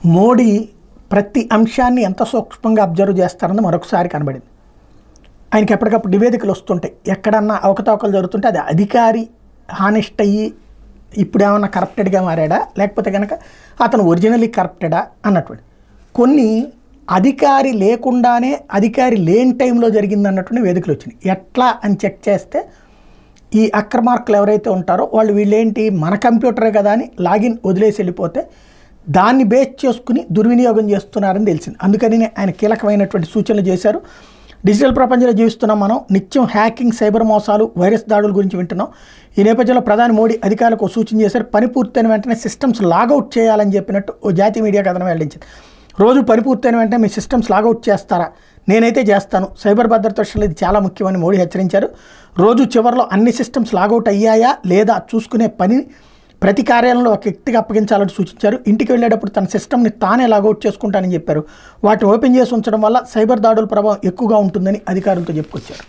మోడీ ప్రతి అంశాన్ని ఎంత సూక్ష్మంగా అబ్జర్వ్ చేస్తారని మరొకసారి కనబడింది. ఆయనకి ఎప్పటికప్పుడు నివేదికలు వస్తుంటాయి. ఎక్కడన్నా అవకతవకలు జరుగుతుంటే అది అధికారి హానెస్ట్ అయ్యి ఇప్పుడేమన్నా కరప్టెడ్గా మారాడా, లేకపోతే కనుక అతను ఒరిజినల్లీ కరప్టెడా అన్నటువంటి కొన్ని అధికారి లేకుండానే అధికారి లేని టైంలో జరిగింది అన్నటువంటి వేదికలు వచ్చినాయి. ఎట్లా అని చెక్ చేస్తే ఈ అక్రమార్కులు ఎవరైతే ఉంటారో వాళ్ళు వీళ్ళేంటి మన కంప్యూటరే కదా అని లాగిన్ వదిలేసి వెళ్ళిపోతే దాన్ని బేస్ చేసుకుని దుర్వినియోగం చేస్తున్నారని తెలిసింది. అందుకని ఆయన కీలకమైనటువంటి సూచనలు చేశారు. డిజిటల్ ప్రపంచంలో జీవిస్తున్నాం మనం. నిత్యం హ్యాకింగ్, సైబర్ మోసాలు, వైరస్ దాడుల గురించి వింటున్నాం. ఈ నేపథ్యంలో ప్రధాని మోడీ అధికారులకు సూచన చేశారు. పని పూర్తయిన వెంటనే సిస్టమ్స్ లాగౌట్ చేయాలని చెప్పినట్టు ఓ జాతీయ మీడియా కథనం వెల్లడించింది. రోజు పని పూర్తయిన వెంటనే మీ సిస్టమ్స్ లాగౌట్ చేస్తారా? నేనైతే చేస్తాను. సైబర్ భద్రత విషయంలో ఇది చాలా ముఖ్యమని మోడీ హెచ్చరించారు. రోజు చివరిలో అన్ని సిస్టమ్స్ లాగౌట్ అయ్యాయా లేదా చూసుకునే పని ప్రతి కార్యాలయంలో ఒక వ్యక్తికి అప్పగించాలని సూచించారు. ఇంటికి వెళ్ళేటప్పుడు తన సిస్టమ్ని తానే లాగౌట్ చేసుకుంటానని చెప్పారు. వాటిని ఓపెన్ చేసి ఉంచడం వల్ల సైబర్ దాడుల ప్రభావం ఎక్కువగా ఉంటుందని అధికారులతో చెప్పుకొచ్చారు.